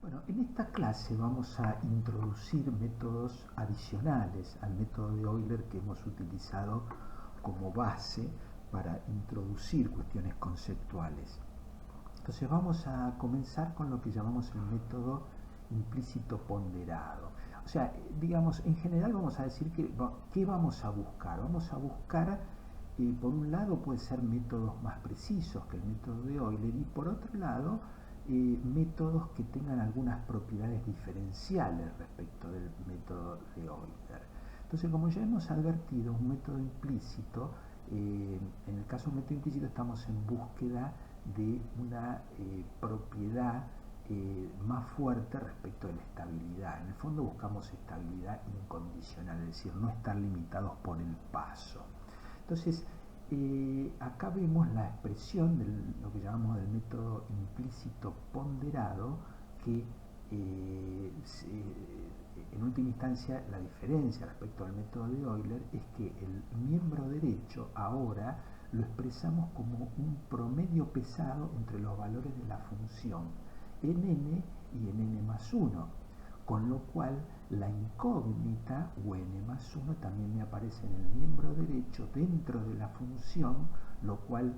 Bueno, en esta clase vamos a introducir métodos adicionales al método de Euler que hemos utilizado como base para introducir cuestiones conceptuales. Entonces vamos a comenzar con lo que llamamos el método implícito ponderado. O sea, digamos, en general vamos a decir que ¿qué vamos a buscar? Vamos a buscar, por un lado, puede ser métodos más precisos que el método de Euler, y por otro lado, métodos que tengan algunas propiedades diferenciales respecto del método de Euler. Entonces, como ya hemos advertido, un método implícito, en el caso de un método implícito estamos en búsqueda de una propiedad más fuerte respecto de la estabilidad. En el fondo buscamos estabilidad incondicional, es decir, no estar limitados por el paso. Entonces, acá vemos la expresión de lo que llamamos del método implícito ponderado, que en última instancia la diferencia respecto al método de Euler es que el miembro derecho ahora lo expresamos como un promedio pesado entre los valores de la función en n y en n más 1, con lo cual la incógnita o n más 1 también me aparece en el miembro derecho dentro de la función, lo cual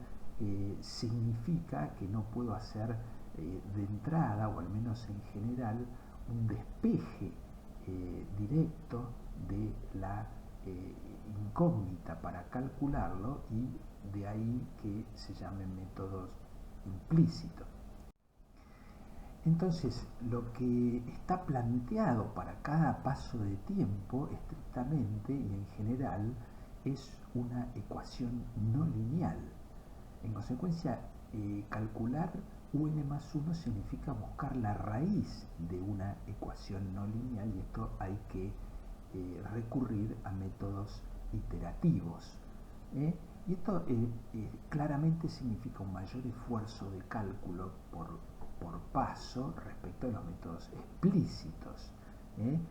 significa que no puedo hacer de entrada, o al menos en general, un despeje directo de la incógnita para calcularlo, y de ahí que se llamen métodos implícitos. Entonces, lo que está planteado para cada paso de tiempo, estrictamente y en general, es una ecuación no lineal. En consecuencia, calcular un más 1 significa buscar la raíz de una ecuación no lineal, y esto hay que recurrir a métodos iterativos. Y esto claramente significa un mayor esfuerzo de cálculo por paso respecto a los métodos explícitos. En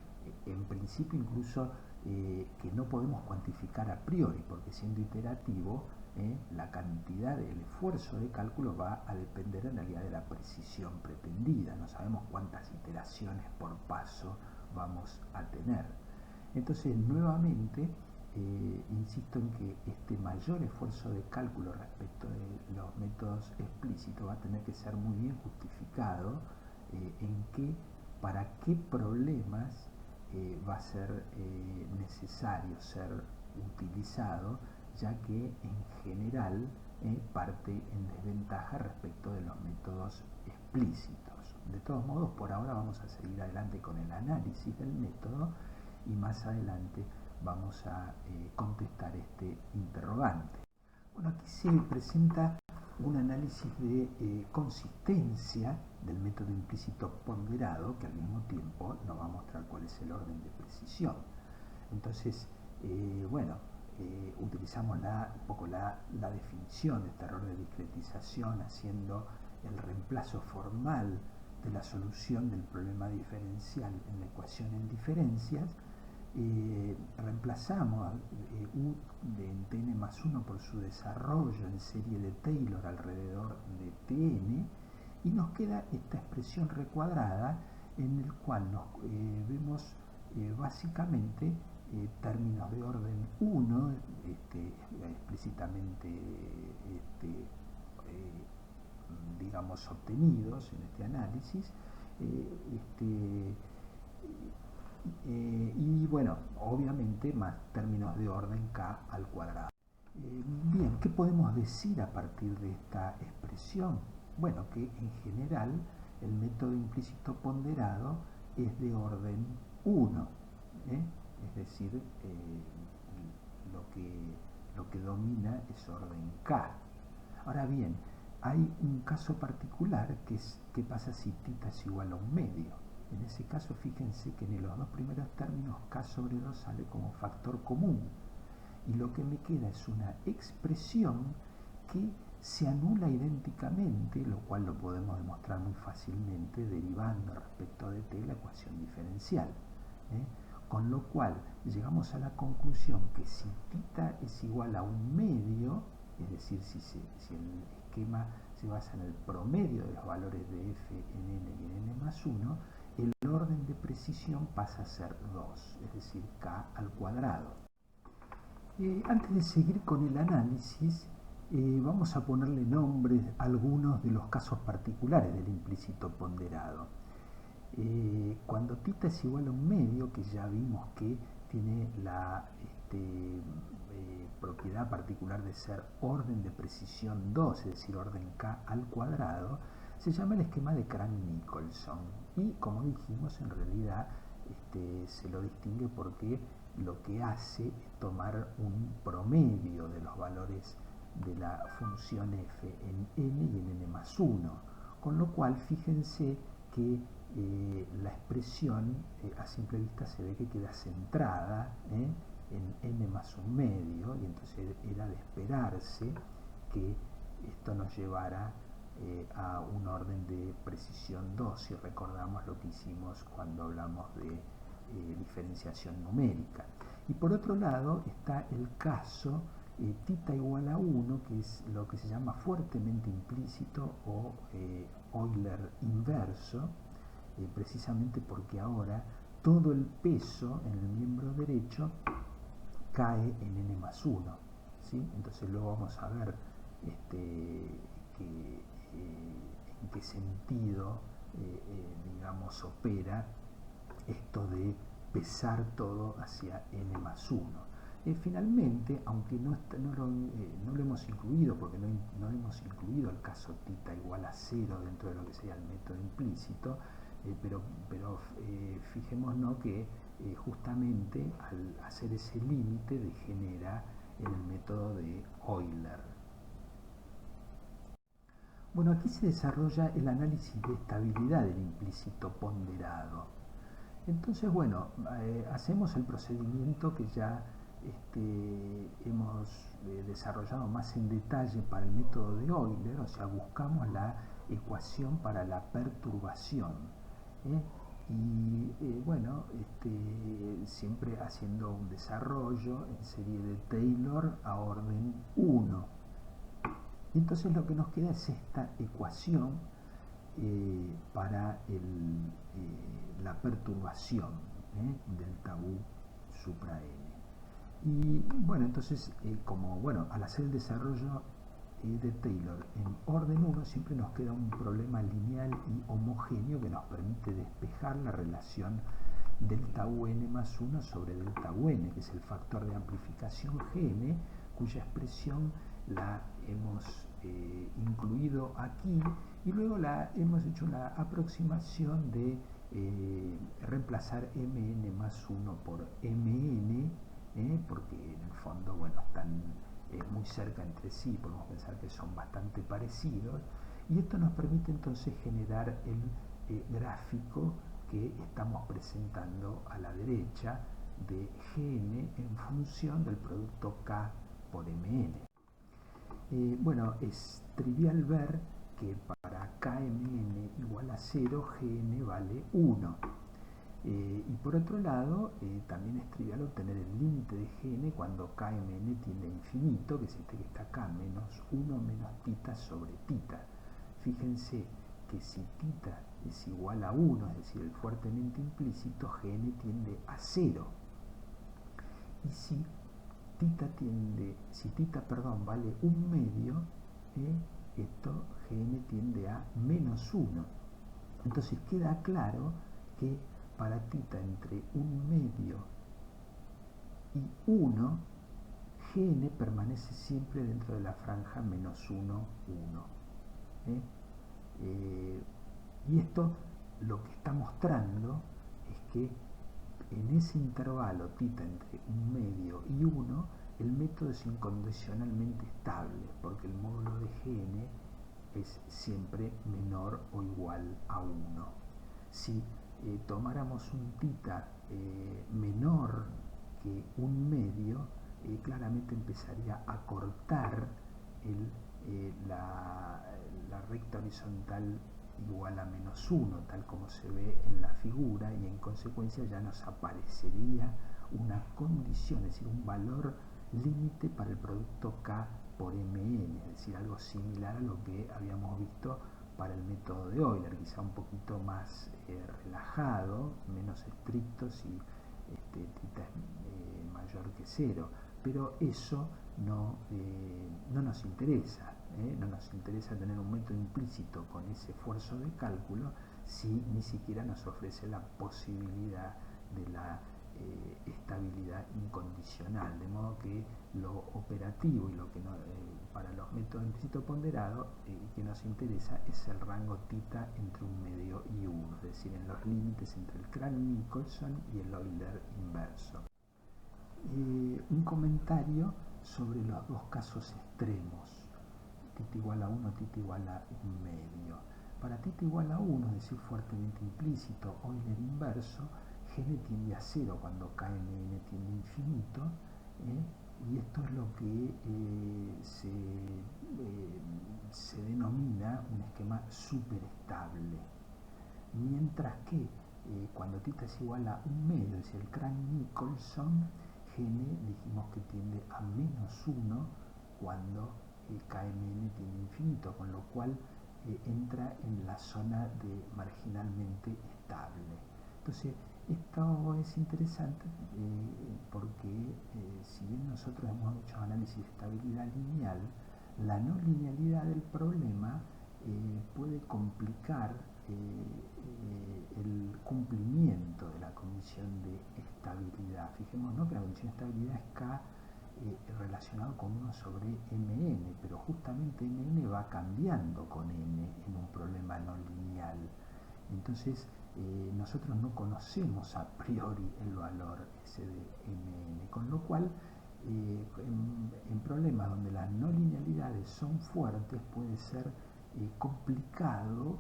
principio incluso que no podemos cuantificar a priori, porque siendo iterativo, la cantidad del esfuerzo de cálculo va a depender en realidad de la precisión pretendida. No sabemos cuántas iteraciones por paso vamos a tener. Entonces, nuevamente, insisto en que este mayor esfuerzo de cálculo respecto de los métodos explícitos va a tener que ser muy bien justificado para qué problemas va a ser necesario ser utilizado, ya que en general parte en desventaja respecto de los métodos explícitos. De todos modos, por ahora vamos a seguir adelante con el análisis del método, y más adelante vamos a contestar este interrogante. Bueno, aquí se presenta un análisis de consistencia del método implícito ponderado, que al mismo tiempo nos va a mostrar cuál es el orden de precisión. Entonces, utilizamos un poco la definición de este error de discretización, haciendo el reemplazo formal de la solución del problema diferencial en la ecuación en diferencias. Reemplazamos U de Tn más 1 por su desarrollo en serie de Taylor alrededor de Tn, y nos queda esta expresión recuadrada en el cual vemos básicamente términos de orden 1 explícitamente digamos obtenidos en este análisis, y bueno, obviamente más términos de orden k al cuadrado. Bien, ¿qué podemos decir a partir de esta expresión? Bueno, que en general el método implícito ponderado es de orden 1, es decir, lo que domina es orden k. Ahora bien, hay un caso particular que es qué pasa si θ es igual a un medio. En ese caso, fíjense que en los dos primeros términos k sobre 2 sale como factor común, y lo que me queda es una expresión que se anula idénticamente, lo cual lo podemos demostrar muy fácilmente derivando respecto de t la ecuación diferencial. Con lo cual llegamos a la conclusión que si θ es igual a un medio, es decir, si el esquema se se basa en el promedio de los valores de f en n y en n más 1, el orden de precisión pasa a ser 2, es decir, k al cuadrado. Antes de seguir con el análisis, vamos a ponerle nombres a algunos de los casos particulares del implícito ponderado. Cuando θ es igual a 1/2, que ya vimos que tiene la propiedad particular de ser orden de precisión 2, es decir, orden k al cuadrado, se llama el esquema de Crank-Nicolson. Y como dijimos, en realidad se lo distingue porque lo que hace es tomar un promedio de los valores de la función f en n y en n más 1. Con lo cual, fíjense que la expresión a simple vista se ve que queda centrada en n más 1/2, y entonces era de esperarse que esto nos llevara a un orden de precisión 2, si recordamos lo que hicimos cuando hablamos de diferenciación numérica. Y por otro lado está el caso θ igual a 1, que es lo que se llama fuertemente implícito o Euler inverso, precisamente porque ahora todo el peso en el miembro derecho cae en n más 1, ¿sí? Entonces luego vamos a ver en qué sentido digamos opera esto de pesar todo hacia n más 1. Finalmente, aunque no lo hemos incluido, porque no hemos incluido el caso θ igual a 0 dentro de lo que sería el método implícito, pero fijémonos que justamente al hacer ese límite degenera en el método de Euler. Bueno, aquí se desarrolla el análisis de estabilidad del implícito ponderado. Entonces, bueno, hacemos el procedimiento que ya hemos desarrollado más en detalle para el método de Euler, o sea, buscamos la ecuación para la perturbación. Y bueno, siempre haciendo un desarrollo en serie de Taylor a orden 1. Y entonces lo que nos queda es esta ecuación para la perturbación delta U supra n. Y bueno, entonces al hacer el desarrollo de Taylor en orden 1, siempre nos queda un problema lineal y homogéneo que nos permite despejar la relación delta UN más 1 sobre delta UN, que es el factor de amplificación Gn, cuya expresión la hemos incluido aquí, y luego hemos hecho la aproximación de reemplazar mn más 1 por mn, porque en el fondo, bueno, están muy cerca entre sí, podemos pensar que son bastante parecidos, y esto nos permite entonces generar el gráfico que estamos presentando a la derecha de Gn en función del producto K por Mn. Bueno, es trivial ver que para Kmn igual a 0, Gn vale 1. Y por otro lado, también es trivial obtener el límite de Gn cuando Kmn tiende a infinito, que es este que está acá, menos 1 menos θ sobre θ. Fíjense que si θ es igual a 1, es decir, el fuertemente implícito, Gn tiende a 0. Y si θ vale 1/2, esto Gn tiende a menos 1. Entonces queda claro que para θ entre 1/2 y 1, Gn permanece siempre dentro de la franja menos 1, 1. Y esto lo que está mostrando es que en ese intervalo θ entre 1/2 y 1, el método es incondicionalmente estable, porque el módulo de Gn es siempre menor o igual a 1. Si tomáramos un θ menor que 1/2, claramente empezaría a cortar la recta horizontal igual a menos 1, tal como se ve en la figura, y en consecuencia ya nos aparecería una condición, es decir, un valor límite para el producto K por mn, es decir, algo similar a lo que habíamos visto para el método de Euler, quizá un poquito más relajado, menos estricto si θ es mayor que 0, pero eso no nos interesa. No nos interesa tener un método implícito con ese esfuerzo de cálculo si ni siquiera nos ofrece la posibilidad de la estabilidad incondicional, de modo que lo operativo y lo que para los métodos implícito ponderado que nos interesa es el rango θ entre 1 medio y 1, es decir, en los límites entre el Crank-Nicolson y el Euler inverso. Un comentario sobre los dos casos extremos, θ igual a 1, θ igual a 1 medio. Para θ igual a 1, es decir, fuertemente implícito, Euler inverso, Gn tiende a 0 cuando Kmn tiende a infinito, y esto es lo que se denomina un esquema superestable. Mientras que cuando θ es igual a 1 medio, es decir, el Crank-Nicolson, Gn dijimos que tiende a menos 1 cuando Kmn tiende a infinito, con lo cual entra en la zona de marginalmente estable. Entonces, esto es interesante porque si bien nosotros hemos hecho análisis de estabilidad lineal, la no linealidad del problema puede complicar el cumplimiento de la condición de estabilidad. Fijémonos que la condición de estabilidad es K relacionado con 1 sobre Mn, pero justamente Mn va cambiando con n en un problema no lineal. Entonces, nosotros no conocemos a priori el valor ese de Mn, con lo cual en problemas donde las no linealidades son fuertes puede ser complicado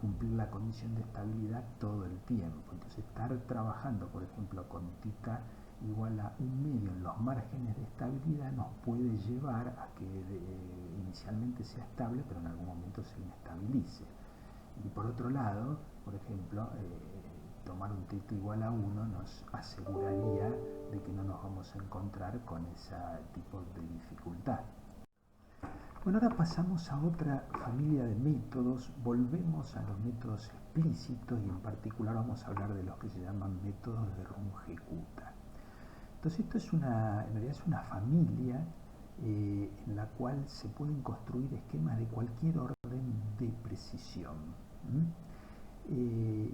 cumplir la condición de estabilidad todo el tiempo. Entonces, estar trabajando, por ejemplo, con θ igual a 1 medio en los márgenes de estabilidad nos puede llevar a que inicialmente sea estable, pero en algún momento se inestabilice. Y por otro lado, por ejemplo, tomar un θ igual a 1 nos aseguraría de que no nos vamos a encontrar con ese tipo de dificultad. Bueno, ahora pasamos a otra familia de métodos, volvemos a los métodos explícitos y en particular vamos a hablar de los que se llaman métodos de Runge-Kutta. Entonces esto es en realidad es una familia en la cual se pueden construir esquemas de cualquier orden de precisión. Y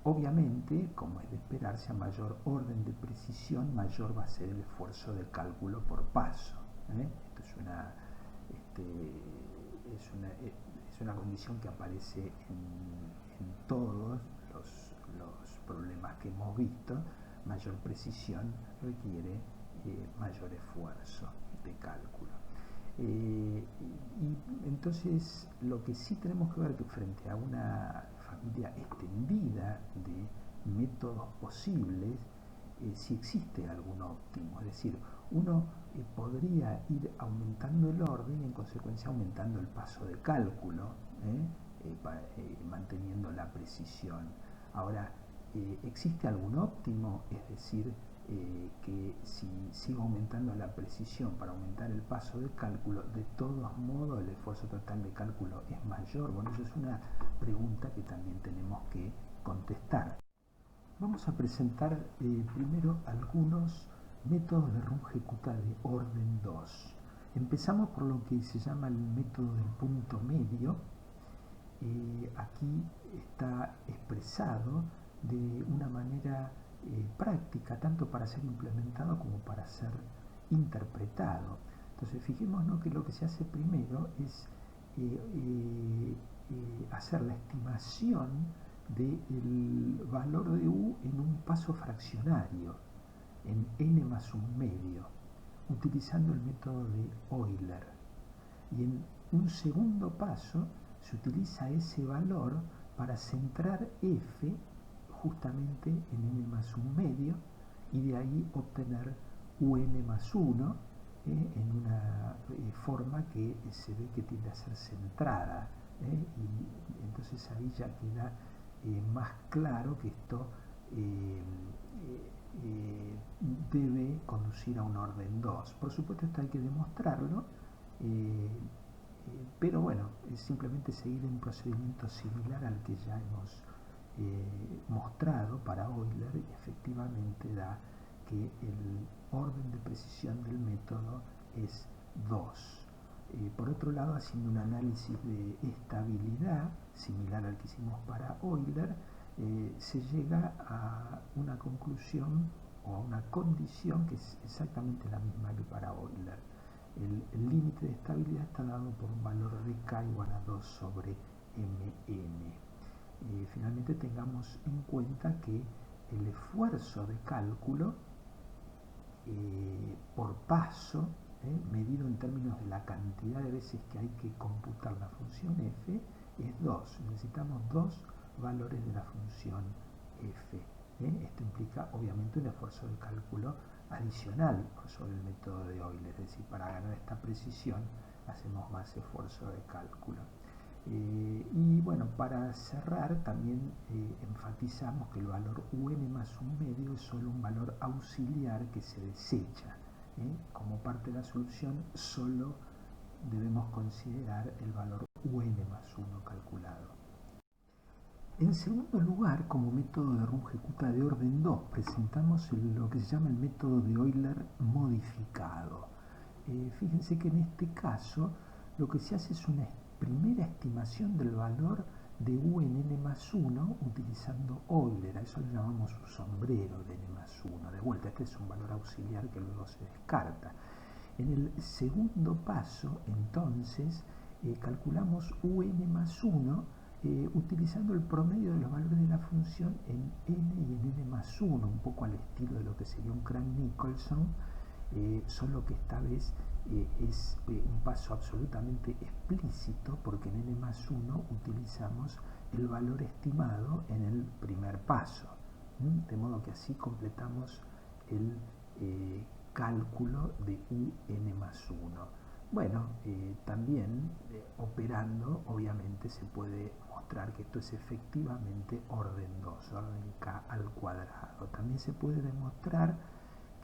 obviamente, como es de esperarse, a mayor orden de precisión, mayor va a ser el esfuerzo de cálculo por paso. Esto es una condición que aparece en todos los problemas que hemos visto. Mayor precisión requiere mayor esfuerzo de cálculo. Y entonces lo que sí tenemos que ver que frente a una familia extendida de métodos posibles, si existe algún óptimo, es decir, uno podría ir aumentando el orden y en consecuencia aumentando el paso de cálculo, manteniendo la precisión. Ahora, ¿existe algún óptimo? Es decir, que si sigo aumentando la precisión para aumentar el paso de cálculo, de todos modos el esfuerzo total de cálculo es mayor. Bueno, eso es una pregunta que también tenemos que contestar. Vamos a presentar primero algunos métodos de Runge-Kutta de orden 2. Empezamos por lo que se llama el método del punto medio. Aquí está expresado de una manera práctica, tanto para ser implementado como para ser interpretado. Entonces, fijémonos que lo que se hace primero es hacer la estimación del valor de u en un paso fraccionario, en n más 1 medio, utilizando el método de Euler. Y en un segundo paso se utiliza ese valor para centrar f justamente en n más 1 medio y de ahí obtener un más 1 en una forma que se ve que tiende a ser centrada, y entonces ahí ya queda más claro que esto debe conducir a un orden 2. Por supuesto, esto hay que demostrarlo Pero bueno, es simplemente seguir un procedimiento similar al que ya hemos mostrado para Euler, y efectivamente da que el orden de precisión del método es 2. Por otro lado, haciendo un análisis de estabilidad similar al que hicimos para Euler, se llega a una conclusión o a una condición que es exactamente la misma que para Euler. El límite de estabilidad está dado por un valor de k igual a 2 sobre mn. Finalmente tengamos en cuenta que el esfuerzo de cálculo por paso, medido en términos de la cantidad de veces que hay que computar la función f, es 2. Necesitamos 2 valores de la función f. Esto implica obviamente un esfuerzo de cálculo adicional sobre el método de Euler, es decir, para ganar esta precisión hacemos más esfuerzo de cálculo. Y bueno, para cerrar también enfatizamos que el valor un más un medio es solo un valor auxiliar que se desecha. Como parte de la solución solo debemos considerar el valor un más 1 calculado. En segundo lugar, como método de Runge-Kutta de orden 2, presentamos lo que se llama el método de Euler modificado. Fíjense que en este caso lo que se hace es una primera estimación del valor de u en n más 1 utilizando Euler. A eso le llamamos un sombrero de n más 1. De vuelta, este es un valor auxiliar que luego se descarta. En el segundo paso, entonces, calculamos un más 1 utilizando el promedio de los valores de la función en n y en n más 1, un poco al estilo de lo que sería un Crank-Nicolson, solo que esta vez es un paso absolutamente explícito, porque en n más 1 utilizamos el valor estimado en el primer paso, de modo que así completamos el cálculo de un más 1. Bueno, también operando, obviamente se puede mostrar que esto es efectivamente orden 2, orden k al cuadrado. También se puede demostrar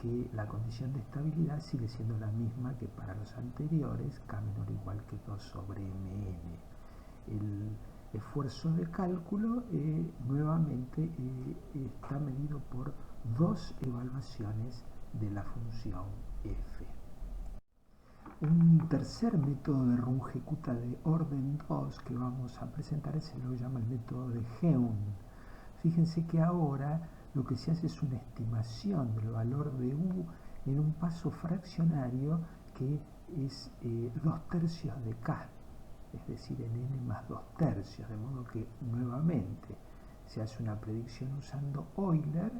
que la condición de estabilidad sigue siendo la misma que para los anteriores, k menor o igual que 2 sobre mn. El esfuerzo de cálculo nuevamente está medido por 2 evaluaciones de la función f. Un tercer método de Runge-Kutta de orden 2 que vamos a presentar se lo llama el método de Heun. Fíjense que ahora lo que se hace es una estimación del valor de u en un paso fraccionario que es 2/3 de k, es decir, en n más 2/3, de modo que nuevamente se hace una predicción usando Euler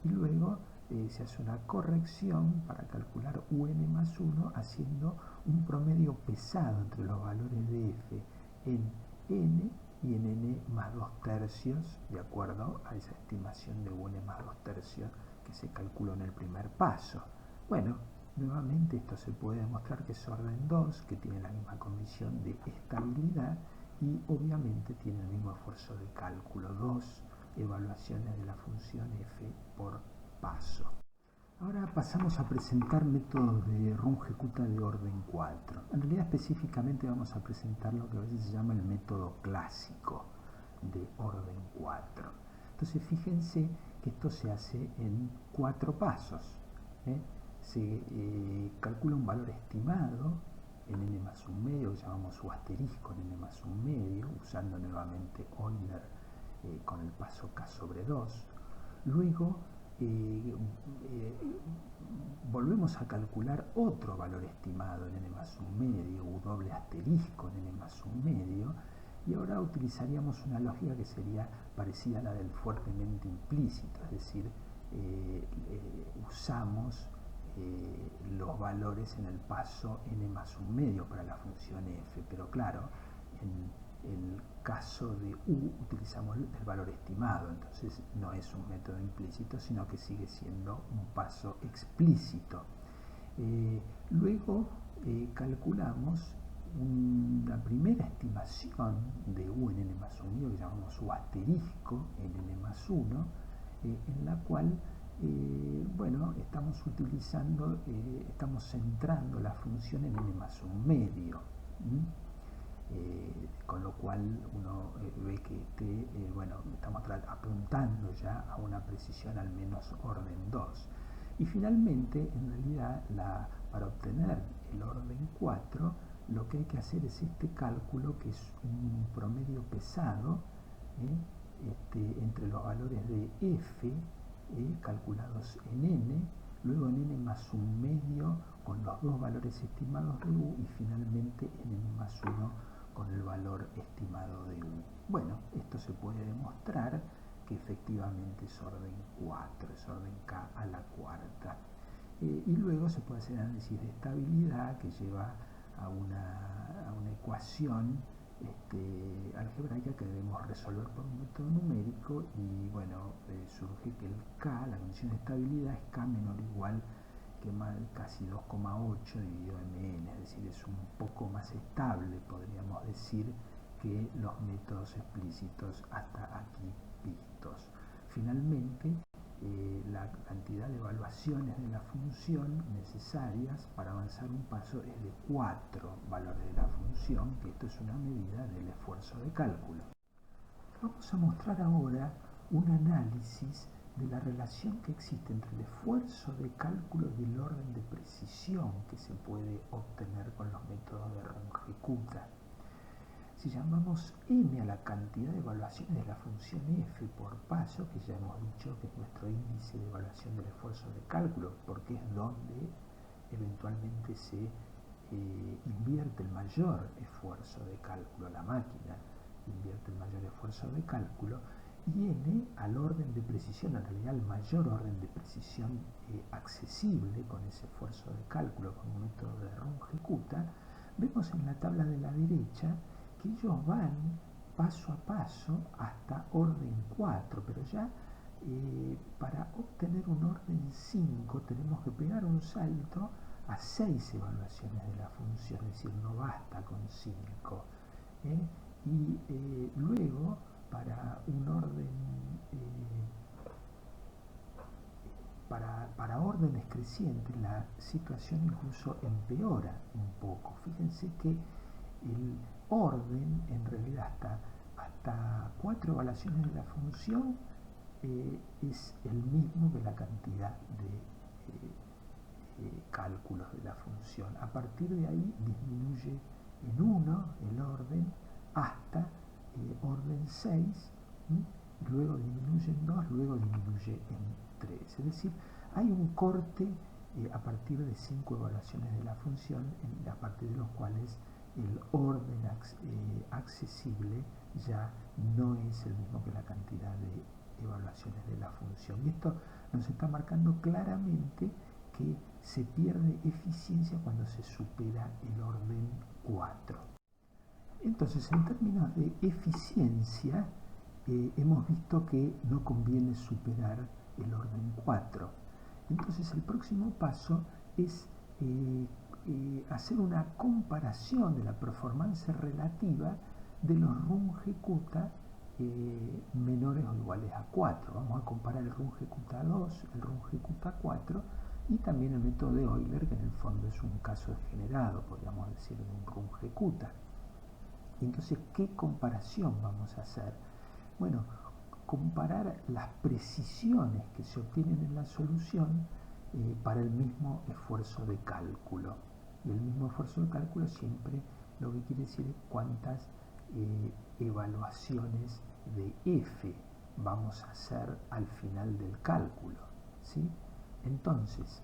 y luego se hace una corrección para calcular un más 1 haciendo un promedio pesado entre los valores de f en n y en n más 2/3, de acuerdo a esa estimación de un más 2/3 que se calculó en el primer paso. Bueno, nuevamente esto se puede demostrar que es orden 2, que tiene la misma condición de estabilidad y obviamente tiene el mismo esfuerzo de cálculo, 2 evaluaciones de la función f por paso. Ahora pasamos a presentar métodos de Runge-Kutta de orden 4. En realidad específicamente vamos a presentar lo que a veces se llama el método clásico de orden 4. Entonces fíjense que esto se hace en 4 pasos. Se calcula un valor estimado en n más un medio, que llamamos su asterisco en n más un medio, usando nuevamente Euler con el paso k sobre 2. Luego volvemos a calcular otro valor estimado en n más un medio, u doble asterisco en n más un medio, y ahora utilizaríamos una lógica que sería parecida a la del fuertemente implícito, es decir, usamos los valores en el paso n más un medio para la función f, pero claro, en el caso de u utilizamos el valor estimado, entonces no es un método implícito, sino que sigue siendo un paso explícito. Luego calculamos una primera estimación de u en n más 1, que llamamos u asterisco en n más 1, en la cual bueno, estamos utilizando, estamos centrando la función en n más un medio. Con lo cual uno ve que bueno, estamos apuntando ya a una precisión al menos orden 2. Y finalmente, en realidad, para obtener el orden 4, lo que hay que hacer es este cálculo, que es un promedio pesado entre los valores de f calculados en n, luego en n más un medio con los dos valores estimados de u, y finalmente en n más 1 con el valor estimado de u. Bueno, esto se puede demostrar que efectivamente es orden 4, es orden k a la cuarta. Y luego se puede hacer análisis de estabilidad, que lleva a una ecuación algebraica que debemos resolver por un método numérico, y bueno, surge que el k, la condición de estabilidad, es k menor o igual que casi 2,8 dividido mn, es decir, es un poco más estable, podríamos decir, que los métodos explícitos hasta aquí vistos. Finalmente, la cantidad de evaluaciones de la función necesarias para avanzar un paso es de 4 valores de la función, que esto es una medida del esfuerzo de cálculo. Vamos a mostrar ahora un análisis de la relación que existe entre el esfuerzo de cálculo y el orden de precisión que se puede obtener con los métodos de Runge-Kutta. Si llamamos m a la cantidad de evaluaciones de la función f por paso, que ya hemos dicho que es nuestro índice de evaluación del esfuerzo de cálculo, porque es donde eventualmente se invierte el mayor esfuerzo de cálculo, la máquina invierte el mayor esfuerzo de cálculo, y n al orden de precisión, en realidad el mayor orden de precisión accesible con ese esfuerzo de cálculo con un método de Runge-Kutta. Vemos en la tabla de la derecha que ellos van paso a paso hasta orden 4, pero ya para obtener un orden 5 tenemos que pegar un salto a 6 evaluaciones de la función, es decir, no basta con 5. Y luego, para un orden para órdenes crecientes, la situación incluso empeora un poco. Fíjense que el orden, en realidad, hasta 4 evaluaciones de la función es el mismo que la cantidad de cálculos de la función. A partir de ahí disminuye en 1 el orden hasta orden 6, luego disminuye en 2, luego disminuye en 3. Es decir, hay un corte a partir de 5 evaluaciones de la función, a partir de los cuales el orden accesible ya no es el mismo que la cantidad de evaluaciones de la función. Y esto nos está marcando claramente que se pierde eficiencia cuando se supera el orden 4. Entonces, en términos de eficiencia, hemos visto que no conviene superar el orden 4. Entonces, el próximo paso es hacer una comparación de la performance relativa de los Runge-Kutta menores o iguales a 4. Vamos a comparar el Runge-Kutta 2, el Runge-Kutta 4 y también el método de Euler, que en el fondo es un caso degenerado, podríamos decir, de un Runge-Kutta. Entonces, ¿qué comparación vamos a hacer? Bueno, comparar las precisiones que se obtienen en la solución para el mismo esfuerzo de cálculo. Y el mismo esfuerzo de cálculo siempre lo que quiere decir es cuántas evaluaciones de f vamos a hacer al final del cálculo, ¿sí? Entonces,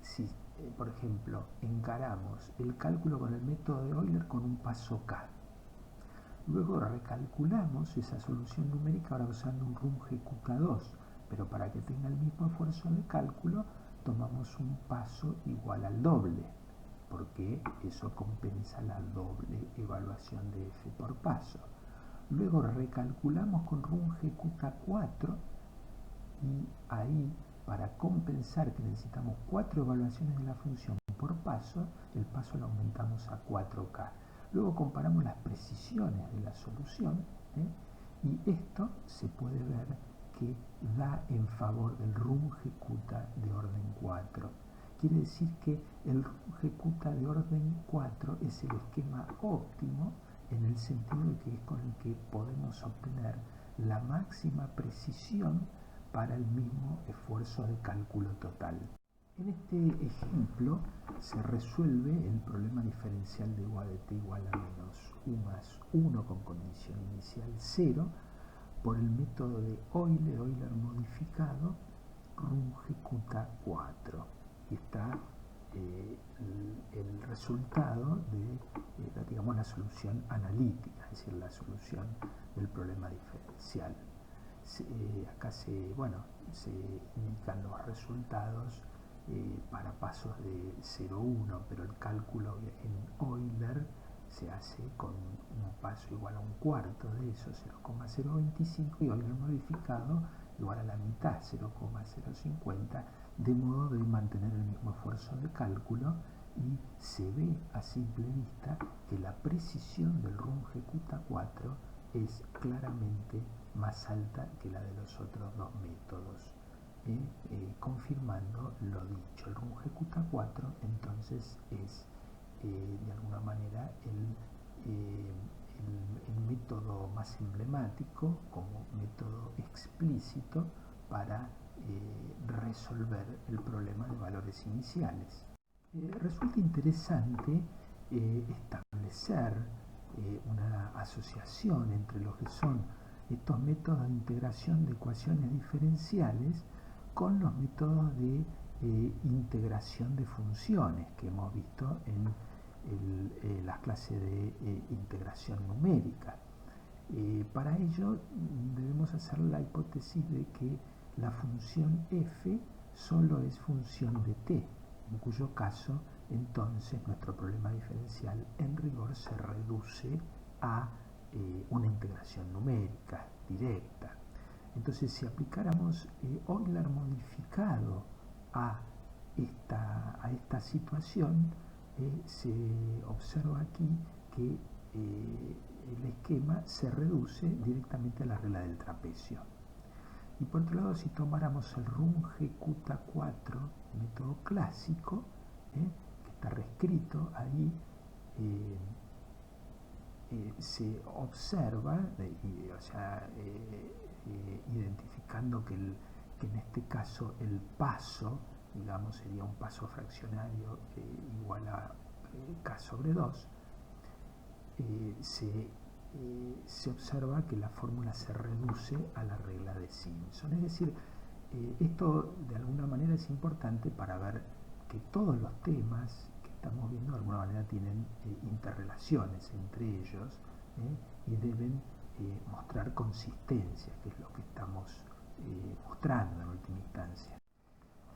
si por ejemplo encaramos el cálculo con el método de Euler con un paso k, luego recalculamos esa solución numérica ahora usando un Runge-Kutta 2, pero para que tenga el mismo esfuerzo de cálculo tomamos un paso igual al doble, porque eso compensa la doble evaluación de f por paso. Luego recalculamos con Runge-Kutta 4 y ahí, para compensar que necesitamos 4 evaluaciones de la función por paso, el paso lo aumentamos a 4k. Luego comparamos las precisiones de la solución, y esto se puede ver que da en favor del Runge-Kutta de orden 4. Quiere decir que el Runge-Kutta de orden 4 es el esquema óptimo en el sentido de que es con el que podemos obtener la máxima precisión para el mismo esfuerzo de cálculo total. En este ejemplo se resuelve el problema diferencial de u a de t igual a menos u más 1 con condición inicial 0 por el método de Euler modificado Runge-Kutta 4. Y está el resultado de, digamos, la solución analítica, es decir, la solución del problema diferencial. Acá se indican los resultados para pasos de 0,1, pero el cálculo en Euler se hace con un paso igual a un cuarto de eso, 0,025, y Euler modificado igual a la mitad, 0,050, de modo de mantener el mismo esfuerzo de cálculo, y se ve a simple vista que la precisión del Runge-Kutta 4 es claramente más alta que la de los otros dos métodos, confirmando lo dicho. El Runge-Kutta 4 entonces es de alguna manera el método más emblemático como método explícito para resolver el problema de valores iniciales. Resulta interesante establecer una asociación entre lo que son estos métodos de integración de ecuaciones diferenciales con los métodos de integración de funciones que hemos visto en las clases de integración numérica. Para ello debemos hacer la hipótesis de que la función f solo es función de t, en cuyo caso entonces nuestro problema diferencial en rigor se reduce a una integración numérica directa. Entonces, si aplicáramos Euler modificado a esta situación, se observa aquí que el esquema se reduce directamente a la regla del trapecio. Y por otro lado, si tomáramos el Runge-Kutta 4, método clásico, que está reescrito ahí, se observa, identificando que en este caso el paso, digamos, sería un paso fraccionario igual a k sobre 2, se observa que la fórmula se reduce a la regla de Simpson. Es decir, esto de alguna manera es importante para ver que todos los temas que estamos viendo de alguna manera tienen interrelaciones entre ellos, y deben mostrar consistencia, que es lo que estamos mostrando en última instancia.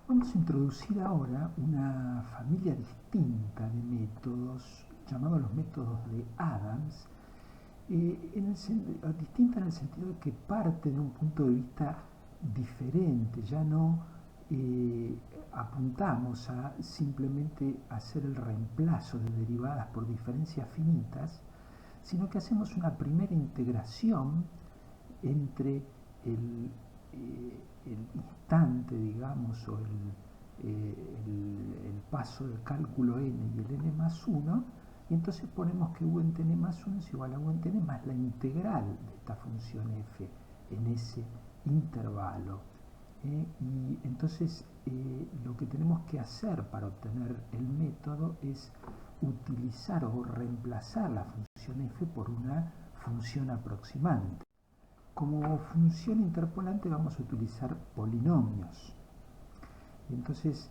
Vamos a introducir ahora una familia distinta de métodos llamados los métodos de Adams, distinta en el sentido de que parte de un punto de vista diferente. Ya no apuntamos a simplemente hacer el reemplazo de derivadas por diferencias finitas, sino que hacemos una primera integración entre el instante, digamos, o el paso del cálculo n y el n más 1, y entonces ponemos que u en t n más 1 es igual a u en t n más la integral de esta función f en ese intervalo. Y entonces lo que tenemos que hacer para obtener el método es utilizar o reemplazar la función f por una función aproximante. Como función interpolante vamos a utilizar polinomios. Entonces,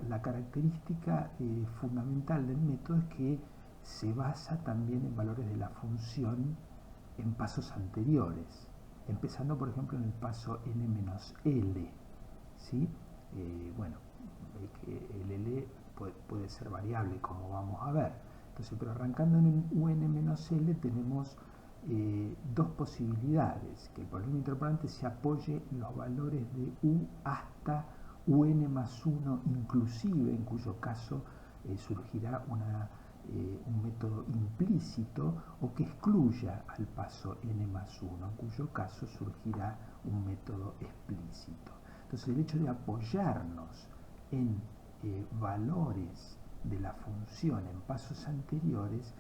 la característica fundamental del método es que se basa también en valores de la función en pasos anteriores, empezando por ejemplo en el paso n menos l, ¿sí? Que el l puede ser variable, como vamos a ver. Entonces, pero arrancando en un menos l tenemos dos posibilidades: que el polinomio interpolante se apoye en los valores de u hasta un más 1 inclusive, en cuyo caso surgirá una un método implícito o que excluya al paso n más 1, en cuyo caso surgirá un método explícito. Entonces el hecho de apoyarnos en valores de la función en pasos anteriores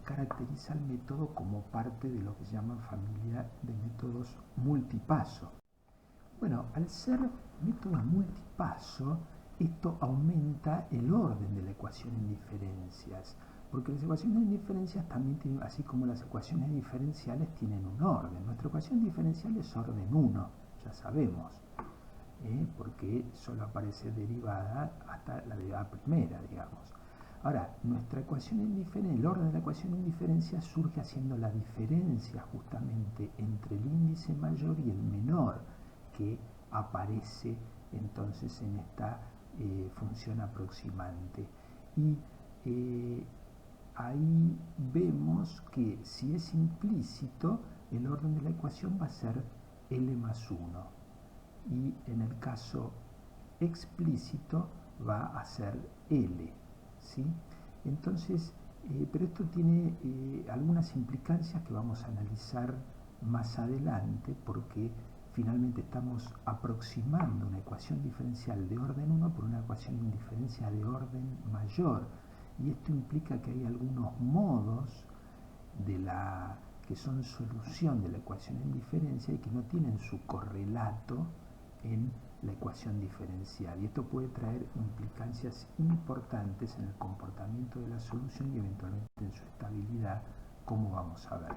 caracteriza al método como parte de lo que se llama familia de métodos multipaso. Bueno, al ser métodos multipaso, esto aumenta el orden de la ecuación en diferencias, porque las ecuaciones en diferencias también tienen, así como las ecuaciones diferenciales, tienen un orden. Nuestra ecuación diferencial es orden 1, ya sabemos, porque solo aparece derivada hasta la derivada primera, digamos. Ahora, nuestra ecuación en diferencia, el orden de la ecuación en diferencia surge haciendo la diferencia justamente entre el índice mayor y el menor que aparece entonces en esta función aproximante. Y ahí vemos que si es implícito, el orden de la ecuación va a ser L más 1. Y en el caso explícito va a ser L, ¿sí? Entonces, pero esto tiene algunas implicancias que vamos a analizar más adelante, porque finalmente estamos aproximando una ecuación diferencial de orden 1 por una ecuación diferencial de orden mayor, y esto implica que hay algunos modos que son solución de la ecuación en diferencia y que no tienen su correlato en la ecuación diferencial, y esto puede traer implicancias importantes en el comportamiento de la solución y eventualmente en su estabilidad, como vamos a ver.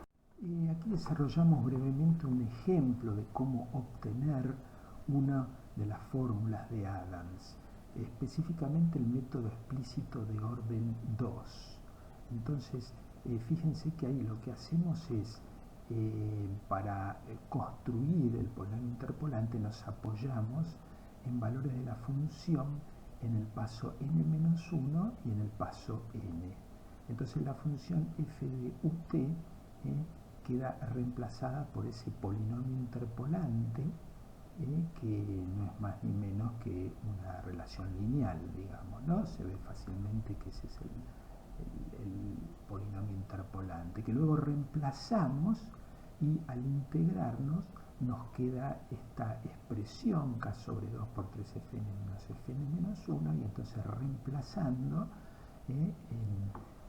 Aquí desarrollamos brevemente un ejemplo de cómo obtener una de las fórmulas de Adams, específicamente el método explícito de orden 2. Entonces, fíjense que ahí lo que hacemos es, para construir el polinomio interpolante, nos apoyamos en valores de la función en el paso n-1 y en el paso n. Entonces la función f de ut queda reemplazada por ese polinomio interpolante, que no es más ni menos que una relación lineal, digamos, ¿no? Se ve fácilmente que ese es el polinomio interpolante, que luego reemplazamos, y al integrarnos nos queda esta expresión k sobre 2 por 3fn menos fn menos 1, y entonces reemplazando en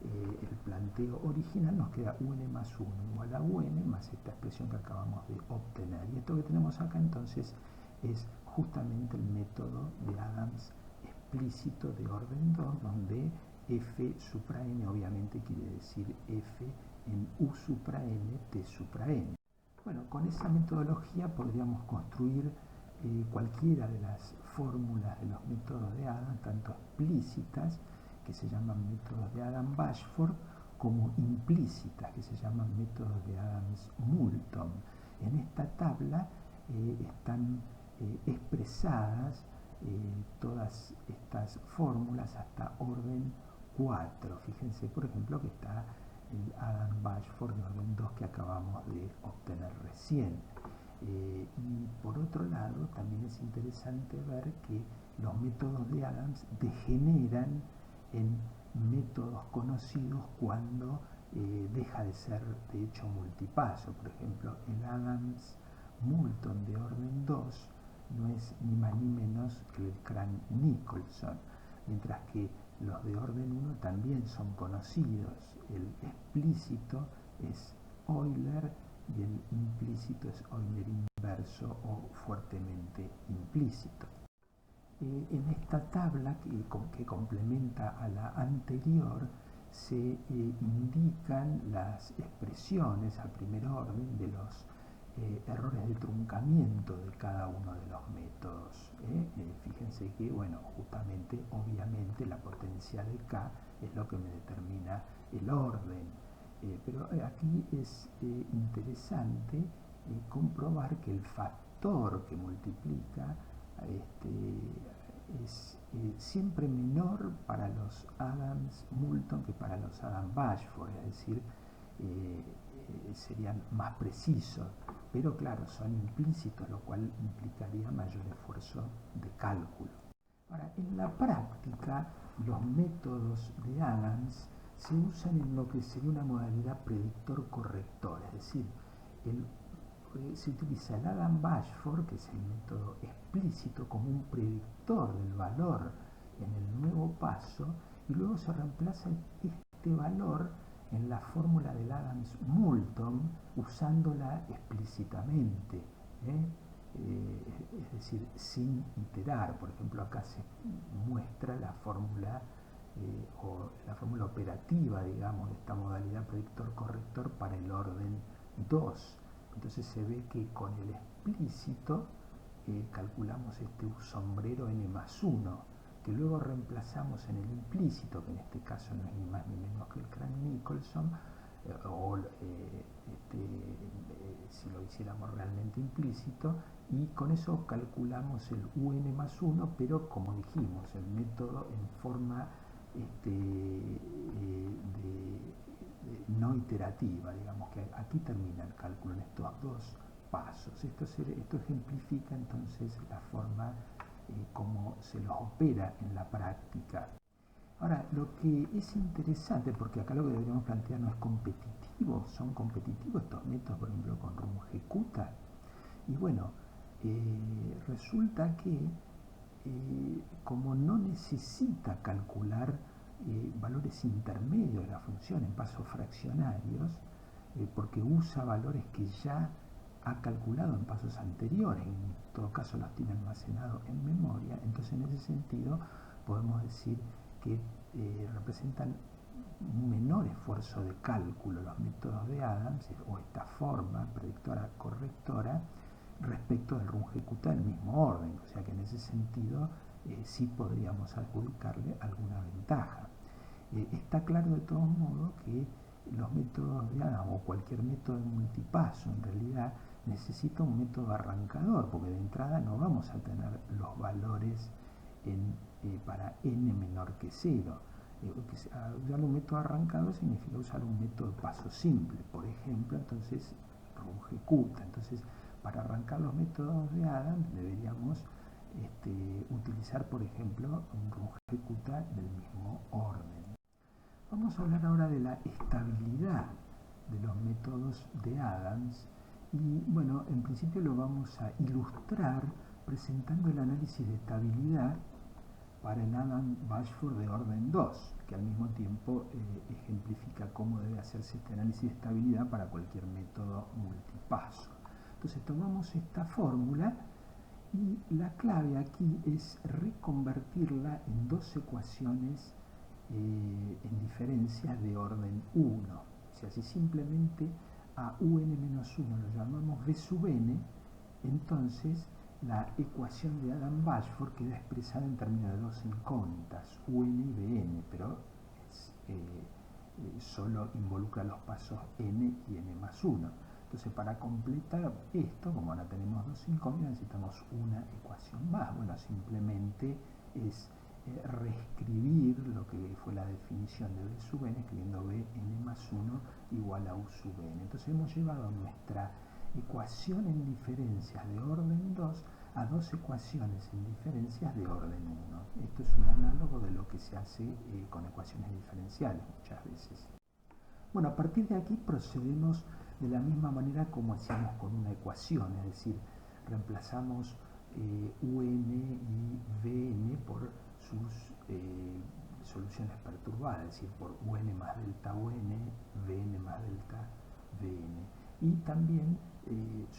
el planteo original nos queda un más 1 igual a un más esta expresión que acabamos de obtener. Y esto que tenemos acá entonces es justamente el método de Adams explícito de orden 2, donde f supra n obviamente quiere decir f en u supra n t supra n. Bueno, con esa metodología podríamos construir cualquiera de las fórmulas de los métodos de Adams, tanto explícitas, que se llaman métodos de Adams-Bashford, como implícitas, que se llaman métodos de Adams-Moulton. En esta tabla están expresadas todas estas fórmulas hasta orden 4. Fíjense, por ejemplo, que está el Adams-Bashford de orden 2 que acabamos de obtener recién. Y por otro lado, también es interesante ver que los métodos de Adams degeneran en métodos conocidos cuando deja de ser de hecho multipaso. Por ejemplo, el Adams-Moulton de orden 2 no es ni más ni menos que el Crank-Nicolson, mientras que los de orden 1 también son conocidos. El explícito es Euler y el implícito es Euler inverso o fuertemente implícito. En esta tabla que complementa a la anterior se indican las expresiones a primer orden de los errores de truncamiento de cada uno de los métodos. Fíjense que, bueno, justamente, obviamente, la potencia de K es lo que me determina el orden. Pero aquí es interesante comprobar que el factor que multiplica es siempre menor para los Adams-Moulton que para los Adams-Bashford, es decir, serían más precisos, pero claro, son implícitos, lo cual implicaría mayor esfuerzo de cálculo. Ahora, en la práctica, los métodos de Adams se usan en lo que sería una modalidad predictor-corrector, es decir, se utiliza el Adam-Bashforth, que es el método explícito, como un predictor del valor en el nuevo paso, y luego se reemplaza este valor en la fórmula del Adams-Moulton usándola explícitamente, es decir, sin iterar. Por ejemplo, acá se muestra la fórmula o la fórmula operativa, digamos, de esta modalidad predictor-corrector para el orden 2. Entonces se ve que con el explícito calculamos este sombrero n más 1, que luego reemplazamos en el implícito, que en este caso no es ni más ni menos que el Crank-Nicolson, si lo hiciéramos realmente implícito, y con eso calculamos el un más 1, pero como dijimos, el método en forma no iterativa, digamos que aquí termina el cálculo en estos dos pasos. Esto ejemplifica entonces la forma como se los opera en la práctica. Ahora, lo que es interesante, porque acá lo que deberíamos plantear no es competitivo, son competitivos estos métodos, por ejemplo, con Runge-Kutta. Y bueno, resulta que como no necesita calcular valores intermedios de la función en pasos fraccionarios, porque usa valores que ya ha calculado en pasos anteriores, en todo caso los tiene almacenados en memoria, entonces en ese sentido podemos decir que representan un menor esfuerzo de cálculo los métodos de Adams o esta forma predictora correctora respecto del Runge-Kutta del mismo orden, o sea que en ese sentido sí podríamos adjudicarle alguna ventaja. Está claro de todos modos que los métodos de Adams o cualquier método de multipaso en realidad necesita un método arrancador, porque de entrada no vamos a tener los valores para n menor que 0. Usar un método arrancador significa usar un método de paso simple, por ejemplo, entonces Runge-Kutta. Entonces, para arrancar los métodos de Adams deberíamos utilizar, por ejemplo, un Runge-Kutta del mismo orden. Vamos a hablar ahora de la estabilidad de los métodos de Adams y bueno, en principio lo vamos a ilustrar presentando el análisis de estabilidad para el Adam-Bashforth de orden 2, que al mismo tiempo ejemplifica cómo debe hacerse este análisis de estabilidad para cualquier método multipaso. Entonces tomamos esta fórmula y la clave aquí es reconvertirla en dos ecuaciones en diferencias de orden 1. O sea, si simplemente a un-1 lo llamamos v sub n, entonces la ecuación de Adam-Bashforth queda expresada en términos de dos incógnitas, un y bn, pero solo involucra los pasos n y n más 1. Entonces, para completar esto, como ahora tenemos dos incógnitas, necesitamos una ecuación más. Bueno, simplemente es reescribir lo que fue la definición de v sub n, escribiendo bn más 1 igual a u sub n. Entonces hemos llevado nuestra ecuación en diferencias de orden 2 a dos ecuaciones en diferencias de orden 1. Esto es un análogo de lo que se hace con ecuaciones diferenciales muchas veces. Bueno, a partir de aquí procedemos de la misma manera como hacíamos con una ecuación, es decir, reemplazamos un y vn por sus soluciones perturbadas, es decir, por un más delta un, vn más delta vn, y también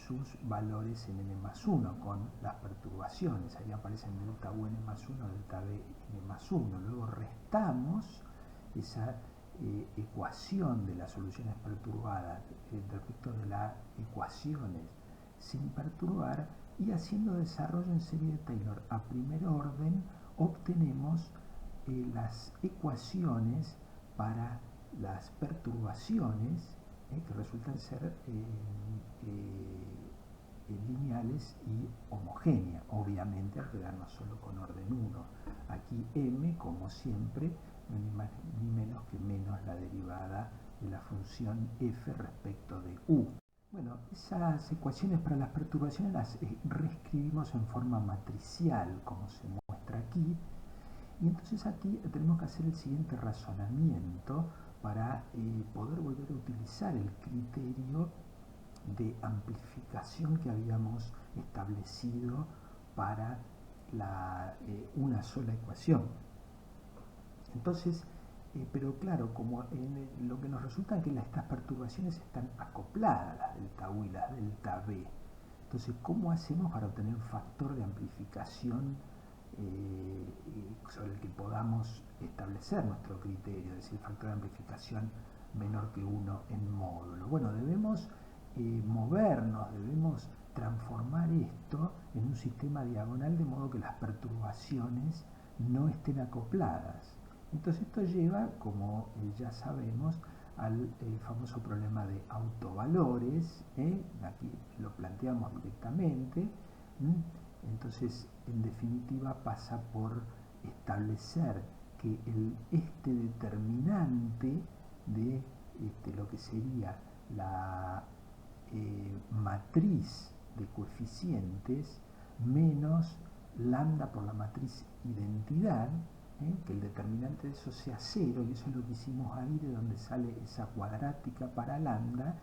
sus valores en n más 1 con las perturbaciones. Ahí aparecen delta un más 1, delta vn más 1. Luego restamos esa ecuación de las soluciones perturbadas respecto de las ecuaciones sin perturbar, y haciendo desarrollo en serie de Taylor a primer orden obtenemos las ecuaciones para las perturbaciones que resultan ser lineales y homogéneas, obviamente al quedarnos solo con orden 1. Aquí m, como siempre, no ni más ni menos que menos la derivada de la función f respecto de u. Bueno, esas ecuaciones para las perturbaciones las reescribimos en forma matricial, como se muestra aquí, y entonces aquí tenemos que hacer el siguiente razonamiento, para poder volver a utilizar el criterio de amplificación que habíamos establecido para una sola ecuación. Entonces, pero claro, como lo que nos resulta es que estas perturbaciones están acopladas, las delta U y las delta B. Entonces, ¿cómo hacemos para obtener un factor de amplificación sobre el que podamos establecer nuestro criterio, es decir, factor de amplificación menor que 1 en módulo? Bueno, debemos movernos, debemos transformar esto en un sistema diagonal de modo que las perturbaciones no estén acopladas. Entonces esto lleva, como ya sabemos, al famoso problema de autovalores, aquí lo planteamos directamente. Entonces, en definitiva, pasa por establecer que este determinante de lo que sería la matriz de coeficientes menos lambda por la matriz identidad, que el determinante de eso sea 0, y eso es lo que hicimos ahí, de donde sale esa cuadrática para lambda,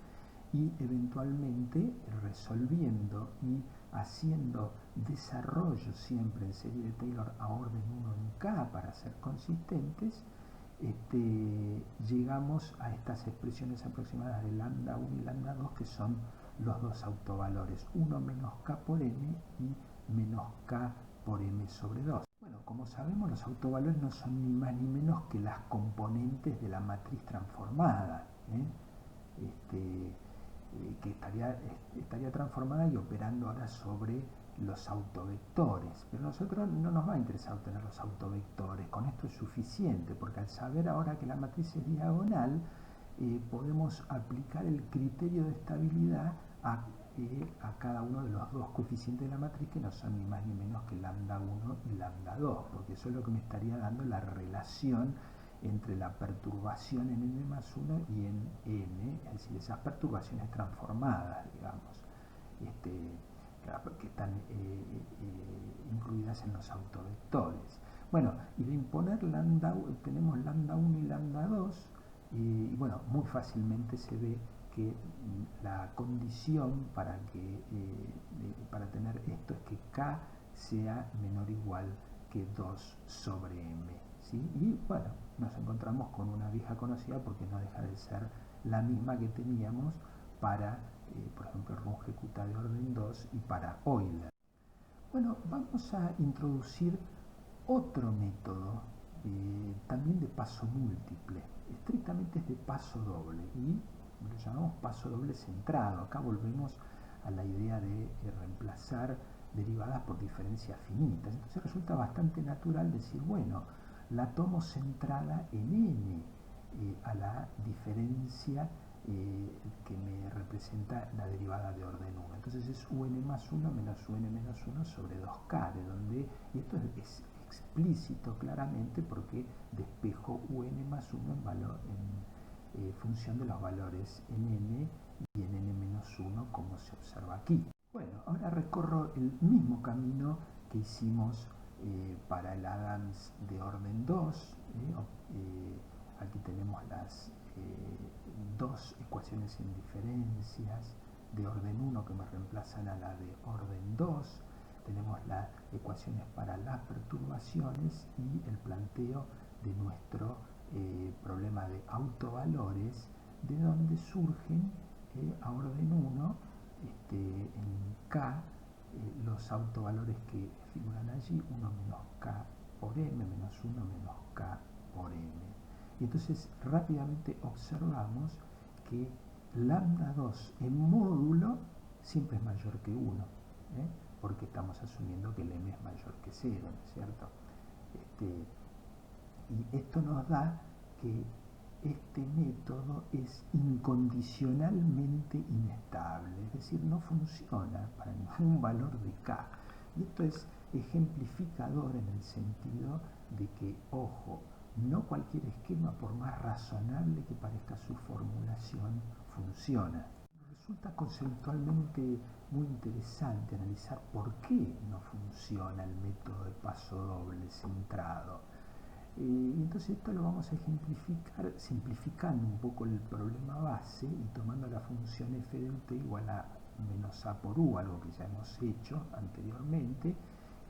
y eventualmente resolviendo y haciendo desarrollo siempre en serie de Taylor a orden 1 en K para ser consistentes, llegamos a estas expresiones aproximadas de lambda 1 y lambda 2, que son los dos autovalores, 1 menos K por M y menos K por M sobre 2. Bueno, como sabemos, los autovalores no son ni más ni menos que las componentes de la matriz transformada, que estaría transformada y operando ahora sobre los autovectores. Pero a nosotros no nos va a interesar obtener los autovectores, con esto es suficiente, porque al saber ahora que la matriz es diagonal, podemos aplicar el criterio de estabilidad a cada uno de los dos coeficientes de la matriz, que no son ni más ni menos que lambda 1 y lambda 2, porque eso es lo que me estaría dando la relación entre la perturbación en n más 1 y en n, es decir, esas perturbaciones transformadas, digamos, que están incluidas en los autovectores. Bueno, y de imponer lambda, tenemos lambda 1 y lambda 2, y bueno, muy fácilmente se ve que la condición para tener esto es que K sea menor o igual que 2 sobre M, ¿sí? Y bueno, nos encontramos con una vieja conocida, porque no deja de ser la misma que teníamos para, por ejemplo, Runge-Kutta de orden 2 y para Euler. Bueno, vamos a introducir otro método, también de paso múltiple, estrictamente es de paso doble, y lo llamamos paso doble centrado. Acá volvemos a la idea de reemplazar derivadas por diferencias finitas. Entonces resulta bastante natural decir, bueno, la tomo centrada en n, a la diferencia que me representa la derivada de orden 1. Entonces es un más 1 menos un menos 1 sobre 2k, de donde, y esto es explícito claramente porque despejo un más 1 en función de los valores en n y en n menos 1, como se observa aquí. Bueno, ahora recorro el mismo camino que hicimos para el Adams de orden 2. Aquí tenemos las dos ecuaciones en diferencias de orden 1 que me reemplazan a la de orden 2. Tenemos las ecuaciones para las perturbaciones y el planteo de nuestro problema de autovalores, de donde surgen a orden 1 en K los autovalores que figuran allí, 1 menos K por M menos 1 menos K por M. Y entonces rápidamente observamos que lambda 2 en módulo siempre es mayor que 1, porque estamos asumiendo que el M es mayor que 0, ¿no es cierto? Y esto nos da que este método es incondicionalmente inestable, es decir, no funciona para ningún valor de K. Y esto es ejemplificador en el sentido de que, ojo, no cualquier esquema, por más razonable que parezca su formulación, funciona. Resulta conceptualmente muy interesante analizar por qué no funciona el método de paso doble centrado. Entonces esto lo vamos a ejemplificar simplificando un poco el problema base y tomando la función f de ut igual a menos a por u, algo que ya hemos hecho anteriormente,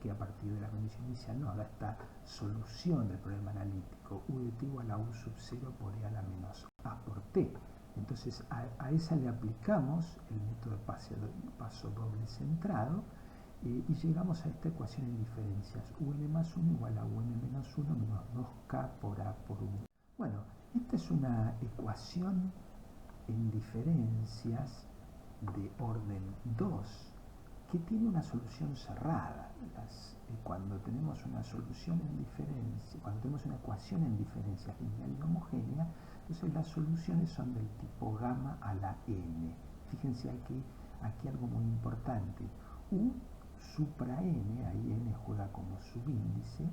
que a partir de la condición inicial nos da esta solución del problema analítico, u de t igual a u sub 0 por e a la menos a por t. Entonces a esa le aplicamos el método de paso doble centrado y llegamos a esta ecuación en diferencias. Un más 1 igual a un menos 1 menos 2k por a por 1. Bueno, esta es una ecuación en diferencias de orden 2 que tiene una solución cerrada. Cuando tenemos una solución en diferencia, cuando tenemos una ecuación en diferencias lineal y homogénea, entonces las soluciones son del tipo gamma a la n. Fíjense aquí algo muy importante. U supra n, ahí n juega como subíndice,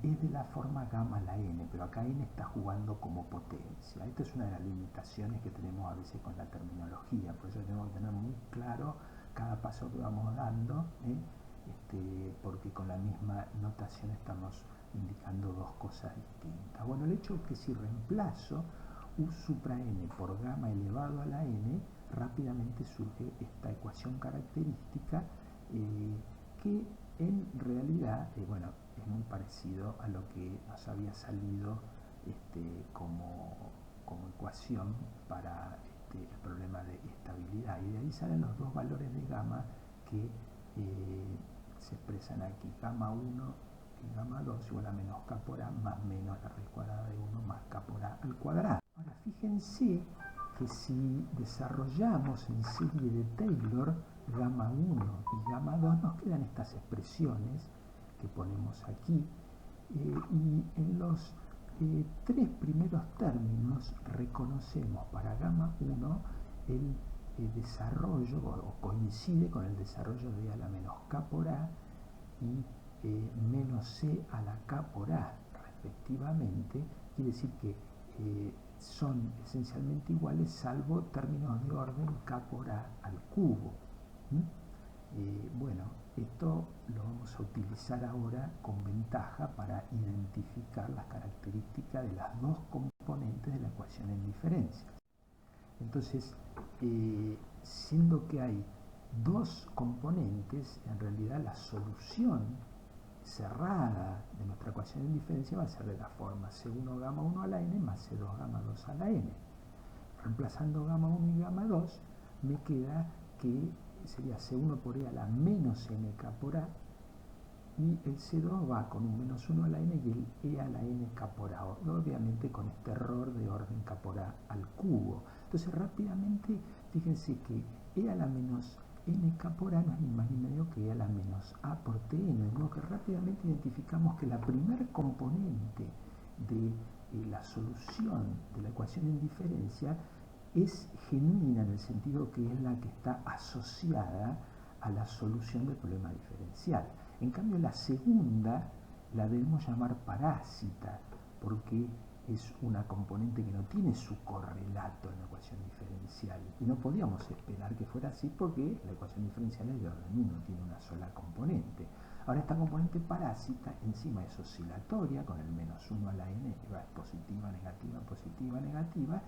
es de la forma gamma a la n, pero acá n está jugando como potencia. Esta es una de las limitaciones que tenemos a veces con la terminología, por eso tenemos que tener muy claro cada paso que vamos dando, porque con la misma notación estamos indicando dos cosas distintas. Bueno, el hecho es que si reemplazo u supra n por gamma elevado a la n, rápidamente surge esta ecuación característica que en realidad, bueno, es muy parecido a lo que nos había salido como ecuación para el problema de estabilidad, y de ahí salen los dos valores de gamma que se expresan aquí, gamma 1 y gamma 2 igual a menos k por a más menos la raíz cuadrada de 1 más k por a al cuadrado. Ahora fíjense que si desarrollamos en serie de Taylor gamma 1 y gamma 2, nos quedan estas expresiones que ponemos aquí, y en los tres primeros términos reconocemos para gamma 1 el desarrollo, o coincide con el desarrollo de a la menos k por a y menos c a la k por a respectivamente. Quiere decir que son esencialmente iguales salvo términos de orden k por a al cubo. Bueno, esto lo vamos a utilizar ahora con ventaja para identificar las características de las dos componentes de la ecuación en diferencias. Entonces, siendo que hay dos componentes, en realidad la solución cerrada de nuestra ecuación en diferencia va a ser de la forma C1 gamma 1 a la n más C2 gamma 2 a la n. Reemplazando gamma 1 y gamma 2, me queda que sería C1 por e a la menos nk por a, y el C2 va con un menos 1 a la n y el e a la nk por a, obviamente con este error de orden k por a al cubo. Entonces rápidamente fíjense que e a la menos nk por a no es ni más ni menos que e a la menos a por tn, de modo que rápidamente identificamos que la primer componente de la solución de la ecuación en diferencia es genuina en el sentido que es la que está asociada a la solución del problema diferencial. En cambio, la segunda la debemos llamar parásita, porque es una componente que no tiene su correlato en la ecuación diferencial. Y no podíamos esperar que fuera así porque la ecuación diferencial es de orden 1, tiene una sola componente. Ahora esta componente parásita encima es oscilatoria, con el menos 1 a la n, que va positiva, negativa,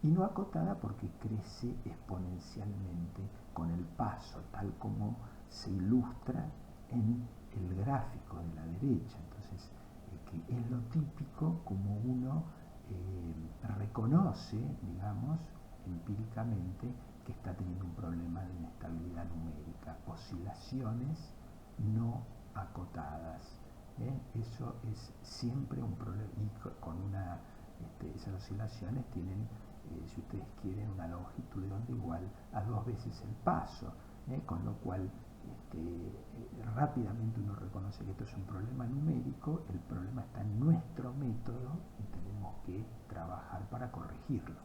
y no acotada porque crece exponencialmente con el paso, tal como se ilustra en el gráfico de la derecha. Entonces, que es lo típico como uno reconoce, digamos, empíricamente que está teniendo un problema de inestabilidad numérica, oscilaciones no acotadas. Eso es siempre un problema, y con esas oscilaciones tienen, si ustedes quieren, una longitud de onda igual a 2 veces el paso, con lo cual rápidamente uno reconoce que esto es un problema numérico, el problema está en nuestro método y tenemos que trabajar para corregirlo.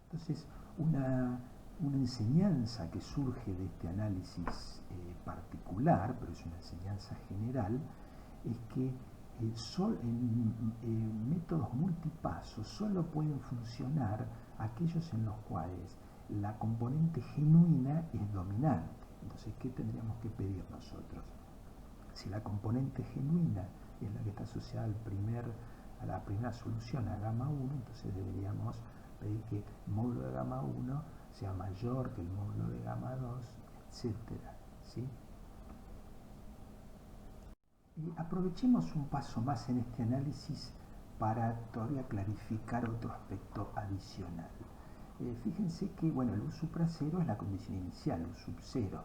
Entonces, una enseñanza que surge de este análisis particular, pero es una enseñanza general, es que en métodos multipasos solo pueden funcionar aquellos en los cuales la componente genuina es dominante. Entonces, ¿qué tendríamos que pedir nosotros? Si la componente genuina es la que está asociada al primer a la primera solución a gamma 1, entonces deberíamos pedir que el módulo de gamma 1 sea mayor que el módulo de gamma 2, etcétera, ¿sí? Aprovechemos un paso más en este análisis para todavía clarificar otro aspecto adicional. Fíjense que, bueno, el U supra 0 es la condición inicial, U sub 0,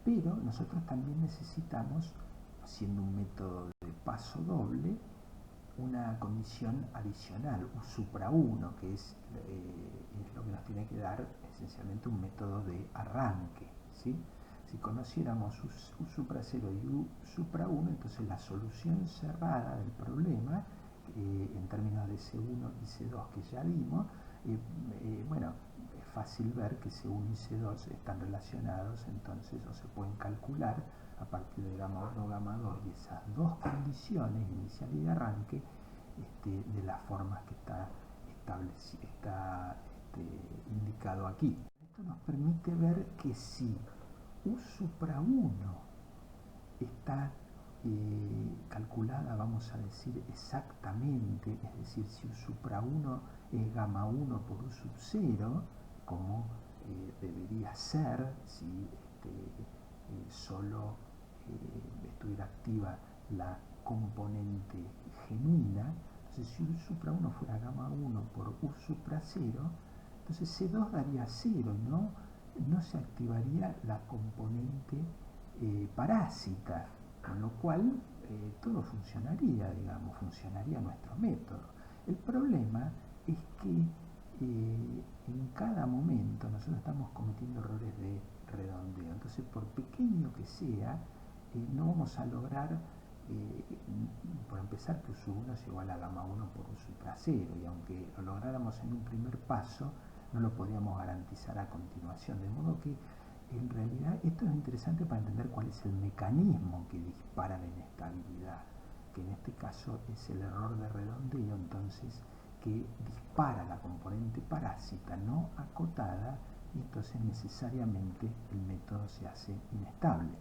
pero nosotros también necesitamos, siendo un método de paso doble, una condición adicional, U supra 1, que es lo que nos tiene que dar esencialmente un método de arranque, ¿sí? Si conociéramos U supra 0 y U supra 1, entonces la solución cerrada del problema, en términos de C1 y C2 que ya vimos, bueno, es fácil ver que C1 y C2 están relacionados, entonces, o se pueden calcular a partir de gamma 1, gamma 2 y esas dos condiciones, inicial y de arranque, de las formas que está indicado aquí. Esto nos permite ver que si U supra 1 está calculada, vamos a decir, exactamente, es decir, si U supra 1 es gamma 1 por U sub 0, como debería ser si solo estuviera activa la componente genuina. Entonces, si U supra 1 fuera gamma 1 por U supra 0, entonces C2 daría 0, no se activaría la componente parásita, con lo cual todo funcionaría, digamos, funcionaría nuestro método. El problema es que en cada momento nosotros estamos cometiendo errores de redondeo, entonces por pequeño que sea, no vamos a lograr, por empezar, que U sub 1 es igual a gamma 1 por U supra 0, y aunque lo lográramos en un primer paso, no lo podríamos garantizar a continuación, de modo que en realidad esto es interesante para entender cuál es el mecanismo que dispara la inestabilidad, que en este caso es el error de redondeo, entonces, que dispara la componente parásita no acotada, y entonces necesariamente el método se hace inestable.